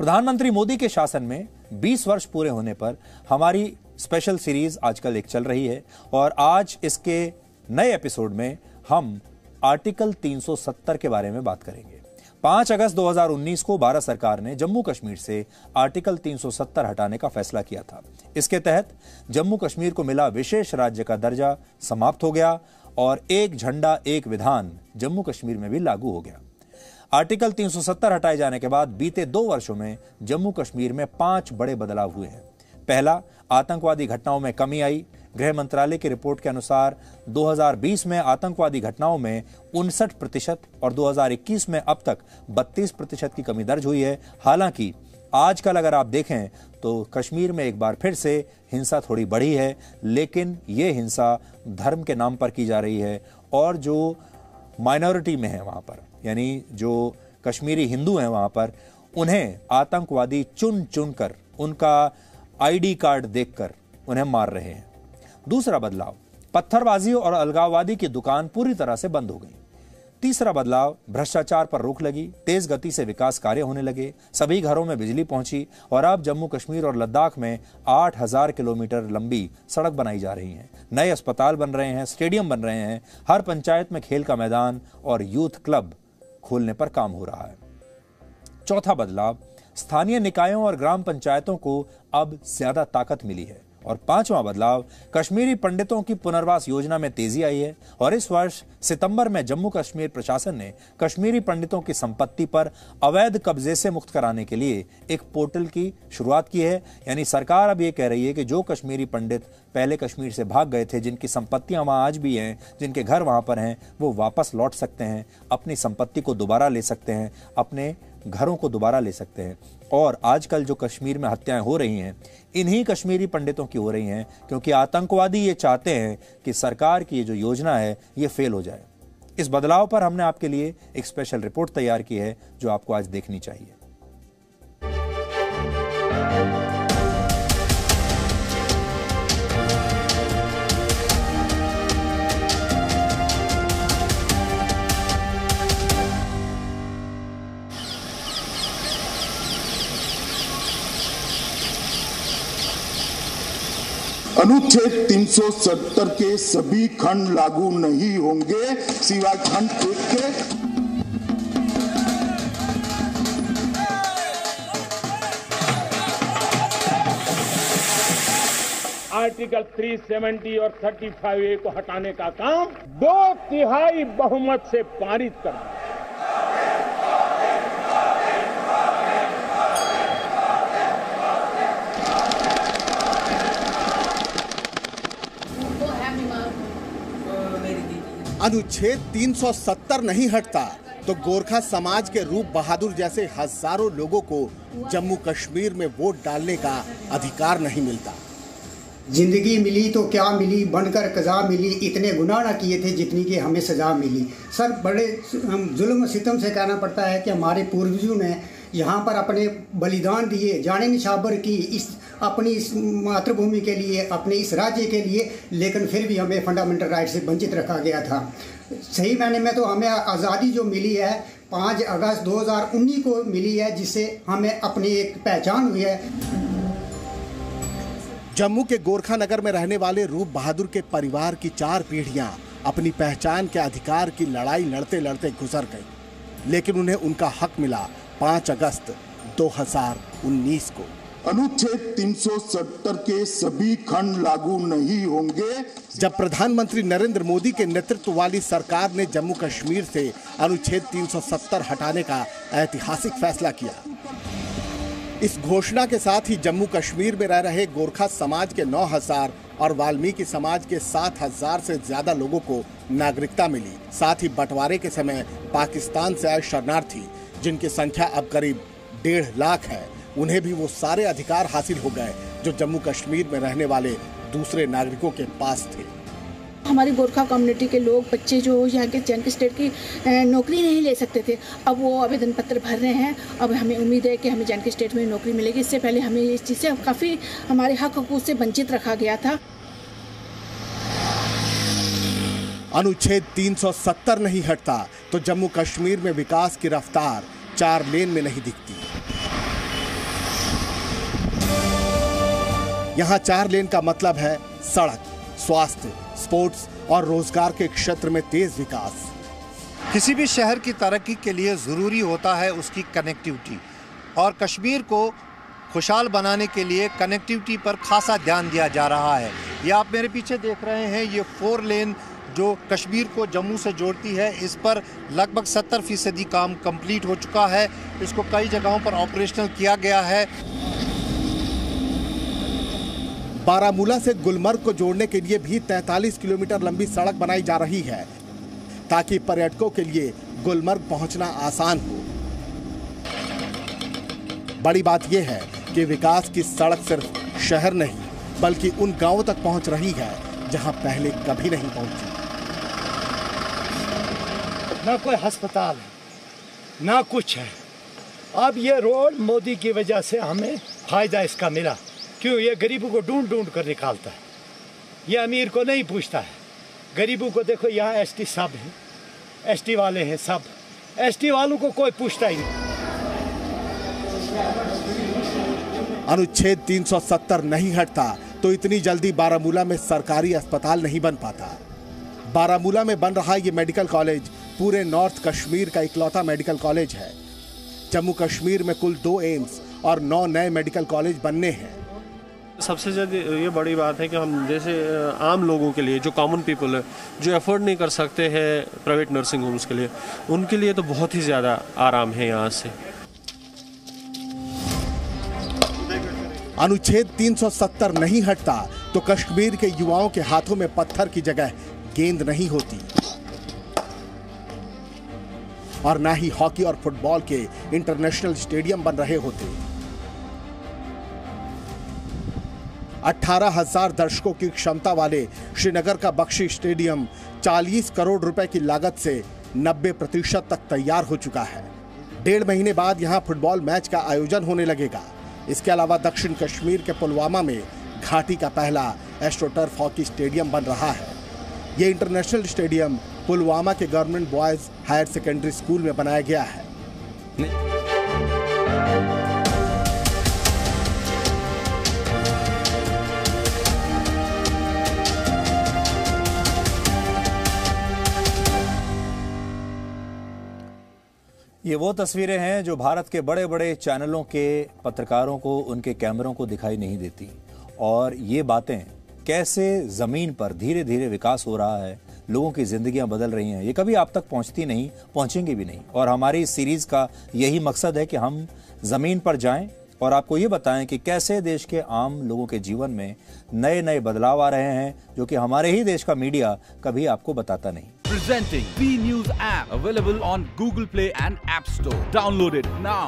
प्रधानमंत्री मोदी के शासन में 20 वर्ष पूरे होने पर हमारी स्पेशल सीरीज आजकल एक चल रही है और आज इसके नए एपिसोड में हम आर्टिकल 370 के बारे में बात करेंगे। 5 अगस्त 2019 को भारत सरकार ने जम्मू कश्मीर से आर्टिकल 370 हटाने का फैसला किया था। इसके तहत जम्मू कश्मीर को मिला विशेष राज्य का दर्जा समाप्त हो गया और एक झंडा एक विधान जम्मू कश्मीर में भी लागू हो गया। आर्टिकल 370 हटाए जाने के बाद बीते 2 वर्षों में जम्मू कश्मीर में 5 बड़े बदलाव हुए हैं। पहला, आतंकवादी घटनाओं में कमी आई। गृह मंत्रालय की रिपोर्ट के अनुसार 2020 में आतंकवादी घटनाओं में 59% और 2021 में अब तक 32% की कमी दर्ज हुई है। हालांकि आजकल अगर आप देखें तो कश्मीर में एक बार फिर से हिंसा थोड़ी बढ़ी है, लेकिन ये हिंसा धर्म के नाम पर की जा रही है और जो माइनॉरिटी में है वहां पर, यानी जो कश्मीरी हिंदू हैं वहां पर, उन्हें आतंकवादी चुन चुन कर उनका आईडी कार्ड देखकर उन्हें मार रहे हैं। दूसरा बदलाव, पत्थरबाजी और अलगाववादी की दुकान पूरी तरह से बंद हो गई। तीसरा बदलाव, भ्रष्टाचार पर रोक लगी, तेज गति से विकास कार्य होने लगे, सभी घरों में बिजली पहुंची और अब जम्मू कश्मीर और लद्दाख में 8000 किलोमीटर लंबी सड़क बनाई जा रही है। नए अस्पताल बन रहे हैं, स्टेडियम बन रहे हैं, हर पंचायत में खेल का मैदान और यूथ क्लब खोलने पर काम हो रहा है। चौथा बदलाव, स्थानीय निकायों और ग्राम पंचायतों को अब ज्यादा ताकत मिली है। और पांचवा बदलाव, कश्मीरी पंडितों की पुनर्वास योजना में तेजी आई है और इस वर्ष सितंबर में जम्मू कश्मीर प्रशासन ने कश्मीरी पंडितों की संपत्ति पर अवैध कब्जे से मुक्त कराने के लिए एक पोर्टल की शुरुआत की है। यानी सरकार अब ये कह रही है कि जो कश्मीरी पंडित पहले कश्मीर से भाग गए थे, जिनकी संपत्तियां वहां आज भी हैं, जिनके घर वहां पर हैं, वो वापस लौट सकते हैं, अपनी संपत्ति को दोबारा ले सकते हैं, अपने घरों को दोबारा ले सकते हैं। और आजकल जो कश्मीर में हत्याएं हो रही हैं, इन्हीं कश्मीरी पंडितों की हो रही हैं, क्योंकि आतंकवादी ये चाहते हैं कि सरकार की ये जो योजना है ये फेल हो जाए। इस बदलाव पर हमने आपके लिए एक स्पेशल रिपोर्ट तैयार की है जो आपको आज देखनी चाहिए। अनुच्छेद 370 के सभी खंड लागू नहीं होंगे सिवाय खंड 1 के। आर्टिकल 370 और 35A को हटाने का काम 2/3 बहुमत से पारित करना। अनुच्छेद 370 नहीं हटता तो गोरखा समाज के रूप बहादुर जैसे हजारों लोगों को जम्मू कश्मीर में वोट डालने का अधिकार नहीं मिलता। जिंदगी मिली तो क्या मिली, बनकर कज़ा मिली, इतने गुनाह ना किए थे जितनी कि हमें सजा मिली। सर, बड़े जुल्म सितम से कहना पड़ता है कि हमारे पूर्वजों ने यहाँ पर अपने बलिदान दिए, जाने निछावर की अपनी इस मातृभूमि के लिए, अपने इस राज्य के लिए, लेकिन फिर भी हमें फंडामेंटल राइट से वंचित रखा गया था। सही मायने में तो हमें आज़ादी जो मिली है 5 अगस्त 2019 को मिली है, जिससे हमें अपनी एक पहचान हुई है। जम्मू के गोरखा नगर में रहने वाले रूप बहादुर के परिवार की 4 पीढ़ियां अपनी पहचान के अधिकार की लड़ाई लड़ते लड़ते गुजर गई, लेकिन उन्हें उनका हक मिला 5 अगस्त 2019 को। अनुच्छेद 370 के सभी खंड लागू नहीं होंगे। जब प्रधानमंत्री नरेंद्र मोदी के नेतृत्व वाली सरकार ने जम्मू कश्मीर से अनुच्छेद 370 हटाने का ऐतिहासिक फैसला किया, इस घोषणा के साथ ही जम्मू कश्मीर में रह रहे गोरखा समाज के 9000 और वाल्मीकि समाज के 7000 से ज्यादा लोगों को नागरिकता मिली। साथ ही बंटवारे के समय पाकिस्तान से आए शरणार्थी, जिनकी संख्या अब करीब 1.5 लाख है, उन्हें भी वो सारे अधिकार हासिल हो गए जो जम्मू कश्मीर में रहने वाले दूसरे नागरिकों के पास थे। हमारी गोरखा कम्युनिटी के लोग, बच्चे जो यहाँ के जैन के स्टेट की नौकरी नहीं ले सकते थे, अब वो आवेदन पत्र भर रहे हैं। अब हमें उम्मीद है कि हमें जैन के स्टेट में नौकरी मिलेगी। इससे पहले हमें इस चीज़ से काफ़ी हमारे हक हकूक़ से वंचित रखा गया था। अनुच्छेद 370 नहीं हटता तो जम्मू कश्मीर में विकास की रफ्तार 4 लेन में नहीं दिखती। यहाँ 4 लेन का मतलब है सड़क, स्वास्थ्य, स्पोर्ट्स और रोजगार के क्षेत्र में तेज विकास। किसी भी शहर की तरक्की के लिए ज़रूरी होता है उसकी कनेक्टिविटी, और कश्मीर को खुशहाल बनाने के लिए कनेक्टिविटी पर खासा ध्यान दिया जा रहा है। ये आप मेरे पीछे देख रहे हैं, ये 4 लेन जो कश्मीर को जम्मू से जोड़ती है, इस पर लगभग 70% काम कंप्लीट हो चुका है। इसको कई जगहों पर ऑपरेशनल किया गया है। बारामूला से गुलमर्ग को जोड़ने के लिए भी 43 किलोमीटर लंबी सड़क बनाई जा रही है ताकि पर्यटकों के लिए गुलमर्ग पहुंचना आसान हो। बड़ी बात यह है कि विकास की सड़क सिर्फ शहर नहीं बल्कि उन गांवों तक पहुंच रही है जहां पहले कभी नहीं पहुंची। ना कोई अस्पताल है, ना कुछ है। अब ये रोड मोदी की वजह से हमें फायदा इसका मिला। क्यों? ये गरीबों को ढूंढ ढूंढ कर निकालता है, ये अमीर को नहीं पूछता है। गरीबों को देखो, यहाँ एसटी सब है, एसटी वाले हैं सब, एसटी वालों को कोई पूछता ही नहीं। अनुच्छेद 370 नहीं हटता तो इतनी जल्दी बारामूला में सरकारी अस्पताल नहीं बन पाता। बारामूला में बन रहा ये मेडिकल कॉलेज पूरे नॉर्थ कश्मीर का इकलौता मेडिकल कॉलेज है। जम्मू कश्मीर में कुल 2 एम्स और 9 नए मेडिकल कॉलेज बनने हैं। सबसे ज़्यादा ये बड़ी बात है कि हम जैसे आम लोगों के लिए, जो कॉमन पीपल है, जो अफोर्ड नहीं कर सकते हैं प्राइवेट नर्सिंग होम्स के लिए, उनके लिए तो बहुत ही ज़्यादा आराम है यहाँ से। अनुच्छेद 370 नहीं हटता तो कश्मीर के युवाओं के हाथों में पत्थर की जगह गेंद नहीं होती और ना ही हॉकी और फुटबॉल के इंटरनेशनल स्टेडियम बन रहे होते। 18,000 दर्शकों की क्षमता वाले श्रीनगर का बख्शी स्टेडियम 40 करोड़ रुपए की लागत से 90% तक तैयार हो चुका है। 1.5 महीने बाद यहां फुटबॉल मैच का आयोजन होने लगेगा। इसके अलावा दक्षिण कश्मीर के पुलवामा में घाटी का पहला एस्ट्रोटर्फ हॉकी स्टेडियम बन रहा है। ये इंटरनेशनल स्टेडियम पुलवामा के government boys higher secondary school में बनाया गया है। ये वो तस्वीरें हैं जो भारत के बड़े बड़े चैनलों के पत्रकारों को, उनके कैमरों को दिखाई नहीं देती। और ये बातें कैसे जमीन पर धीरे धीरे विकास हो रहा है, लोगों की जिंदगियां बदल रही हैं, ये कभी आप तक पहुंचती नहीं, पहुंचेंगी भी नहीं। और हमारी इस सीरीज का यही मकसद है कि हम जमीन पर जाएं और आपको ये बताएं कि कैसे देश के आम लोगों के जीवन में नए नए बदलाव आ रहे हैं, जो कि हमारे ही देश का मीडिया कभी आपको बताता नहीं। Presenting B News app, available on Google Play and App Store. Download it now.